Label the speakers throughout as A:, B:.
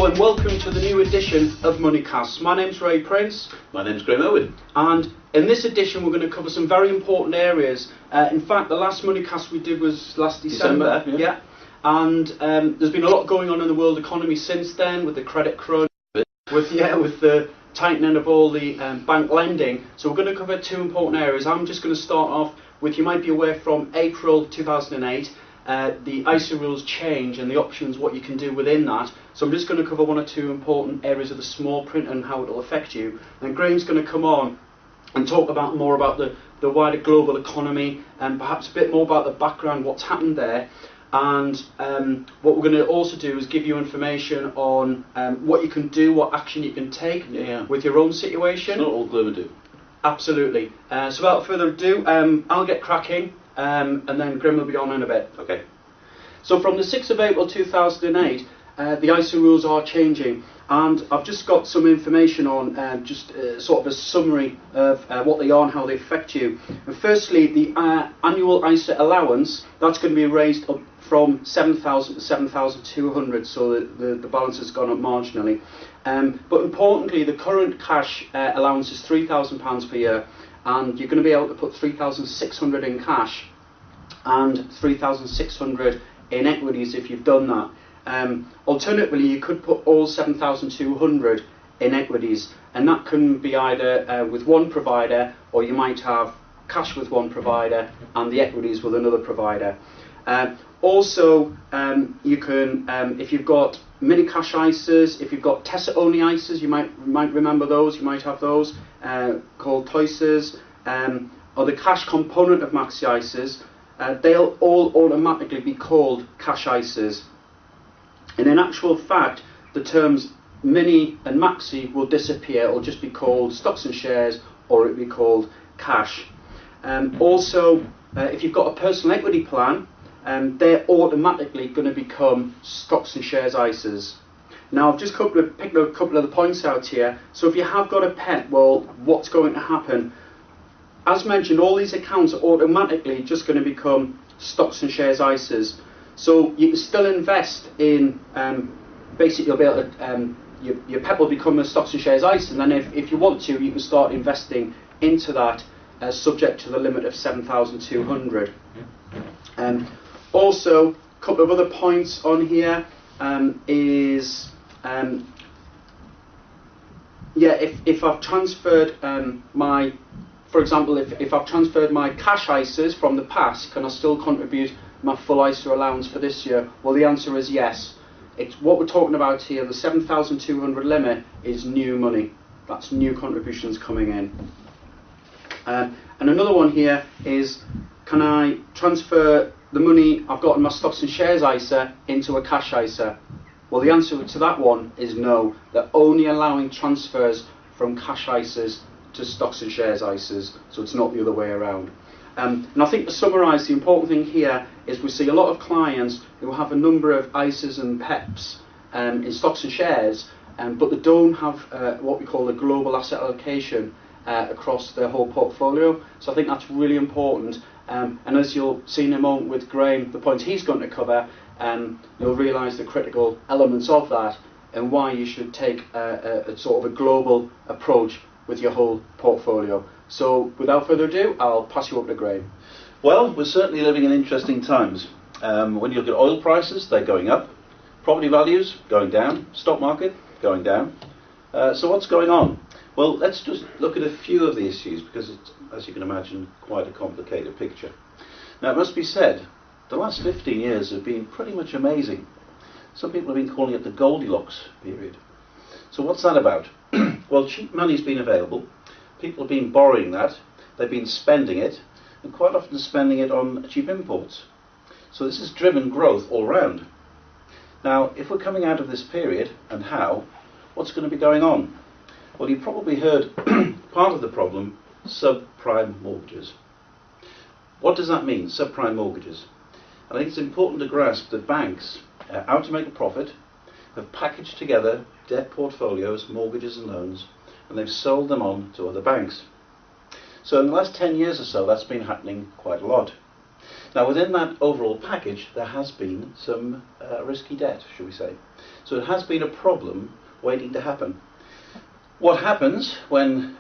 A: Hello and welcome to the new edition of Moneycast. My name's Ray Prince.
B: My name's Graham Owen.
A: And in this edition we're going to cover some very important areas. In fact, the last Moneycast we did was last December. Yeah. And there's been a lot going on in the world economy since then, with the credit crunch, with the tightening of all the bank lending. So we're going to cover two important areas. I'm just going to start off with, you might be aware, from April 2008, the ISA rules change and the options, what you can do within that. So I'm just going to cover one or two important areas of the small print and how it will affect you. And Graham's going to come on and talk more about the wider global economy and perhaps a bit more about the background, what's happened there. And what we're going to also do is give you information on what you can do, what action you can take with your own situation.
B: It's not all gloom and doom.
A: Absolutely. So without further ado, I'll get cracking and then Graham will be on in a bit.
B: Okay.
A: So from the 6th of April 2008, the ISA rules are changing, and I've just got some information on sort of a summary of what they are and how they affect you. And firstly, the annual ISA allowance, that's going to be raised up from 7,000 to 7,200, so the balance has gone up marginally. But importantly, the current cash allowance is £3,000 per year, and you're going to be able to put 3,600 in cash and 3,600 in equities if you've done that. Alternatively, you could put all 7,200 in equities, and that can be either with one provider, or you might have cash with one provider and the equities with another provider. Also, you can, if you've got mini cash ISAs, if you've got Tesla only ISAs, you might remember those, you might have those called paises, or the cash component of maxi ISAs. They'll all automatically be called cash ISAs. And in actual fact, the terms mini and maxi will disappear. It will just be called stocks and shares, or it will be called cash. Also, if you've got a personal equity plan, they're automatically going to become stocks and shares ISAs. Now, I've just picked a couple of the points out here. So if you have got a pet, well, what's going to happen? As mentioned, all these accounts are automatically just going to become stocks and shares ISAs. So you can still invest in, basically you'll be able to, your pet will become a stocks and shares ISA, and then if you want to, you can start investing into that subject to the limit of 7,200. Also, a couple of other points on here is, if I've transferred for example, if I've transferred my cash ISAs from the past, can I still contribute my full ISA allowance for this year? Well, the answer is yes. It's what we're talking about here. The 7,200 limit is new money. That's new contributions coming in. And another one here is, can I transfer the money I've got in my stocks and shares ISA into a cash ISA? Well, the answer to that one is no. They're only allowing transfers from cash ISAs to stocks and shares ISAs, so it's not the other way around. And I think to summarise, the important thing here is we see a lot of clients who have a number of ISAs and PEPs in stocks and shares, but they don't have what we call a global asset allocation across their whole portfolio. So I think that's really important. And as you'll see in a moment with Graham, the points he's going to cover, you'll realise the critical elements of that and why you should take a sort of a global approach with your whole portfolio. So without further ado, I'll pass you over to Graham.
B: Well, we're certainly living in interesting times. When you look at oil prices, they're going up. Property values going down. Stock market going down. So what's going on? Well, let's just look at a few of the issues, because it's, as you can imagine, quite a complicated picture. Now, it must be said, the last 15 years have been pretty much amazing. Some people have been calling it the Goldilocks period. So what's that about? Well, cheap money's been available. People have been borrowing that. They've been spending it, and quite often spending it on cheap imports. So this has driven growth all round. Now, if we're coming out of this period, and how, what's going to be going on? Well, you've probably heard part of the problem, subprime mortgages. What does that mean, subprime mortgages? I think it's important to grasp that banks, out to make a profit, have packaged together debt portfolios, mortgages and loans, and they've sold them on to other banks. So in the last 10 years or so, that's been happening quite a lot. Now, within that overall package, there has been some risky debt, shall we say. So it has been a problem waiting to happen. What happens when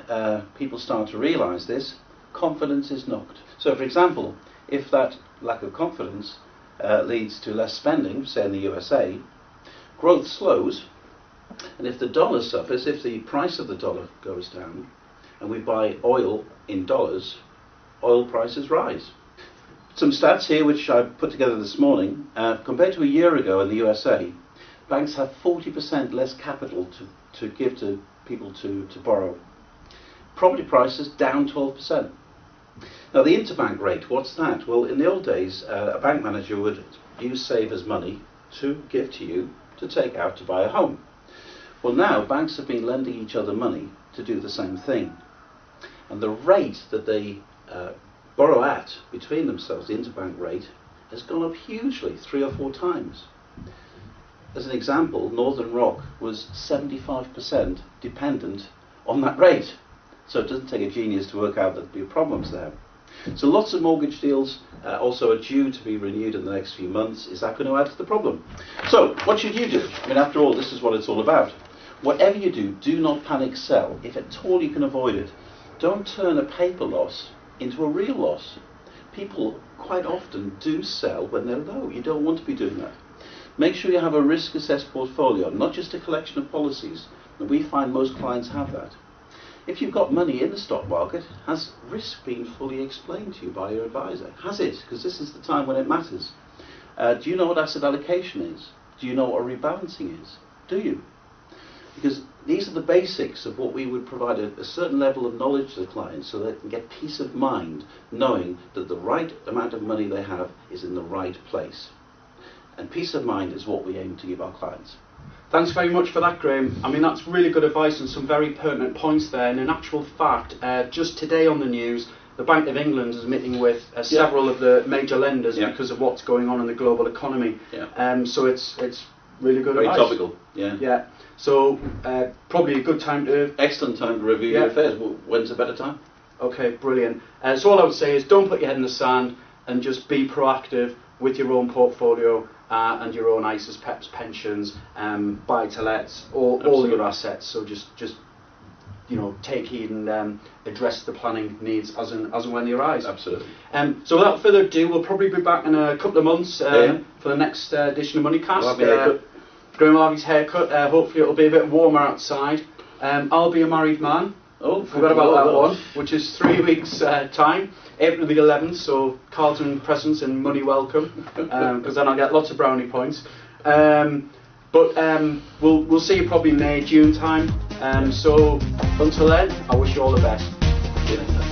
B: people start to realise this? Confidence is knocked. So, for example, if that lack of confidence leads to less spending, say in the USA, growth slows, and if the dollar suffers, if the price of the dollar goes down, and we buy oil in dollars, oil prices rise. Some stats here which I put together this morning. Compared to a year ago in the USA, banks have 40% less capital to give to people to borrow. Property prices down 12%. Now the interbank rate, what's that? Well, in the old days, a bank manager would use savers' money to give to you to take out to buy a home. Well, now banks have been lending each other money to do the same thing. And the rate that they borrow at between themselves, the interbank rate, has gone up hugely, 3 or 4 times. As an example, Northern Rock was 75% dependent on that rate. So it doesn't take a genius to work out that there'll be problems there. So lots of mortgage deals also are due to be renewed in the next few months. Is that going to add to the problem? So what should you do? I mean, after all, this is what it's all about. Whatever you do not panic sell. If at all you can avoid it. Don't turn a paper loss into a real loss. People quite often do sell when they're low. You don't want to be doing that. Make sure you have a risk-assessed portfolio, not just a collection of policies. And we find most clients have that. If you've got money in the stock market, has risk been fully explained to you by your advisor? Has it? Because this is the time when it matters. Do you know what asset allocation is? Do you know what rebalancing is? Do you? Because these are the basics of what we would provide a certain level of knowledge to the clients so they can get peace of mind knowing that the right amount of money they have is in the right place. And peace of mind is what we aim to give our clients.
A: Thanks very much for that, Graham. I mean, that's really good advice and some very pertinent points there. And in actual fact, just today on the news, the Bank of England is meeting with several of the major lenders because of what's going on in the global economy. So it's really good advice.
B: Very topical. Yeah.
A: So probably a good time to...
B: Excellent time to review your affairs. Well, when's a better time?
A: Okay, brilliant. So all I would say is don't put your head in the sand and just be proactive with your own portfolio and your own ISAs, PEPs, pensions, buy-to-lets, all of your assets. So just take heed and address the planning needs as and when they arise.
B: Absolutely.
A: So without further ado, we'll probably be back in a couple of months for the next edition of Moneycast. Graham will have his haircut. Hopefully it'll be a bit warmer outside. I'll be a married man.
B: Oh,
A: forgot about that one, which is 3 weeks' time, April the 11th, so Carlton presents and money welcome, because then I'll get lots of brownie points. But we'll see you probably May, June time. So until then, I wish you all the best.
B: See you next time.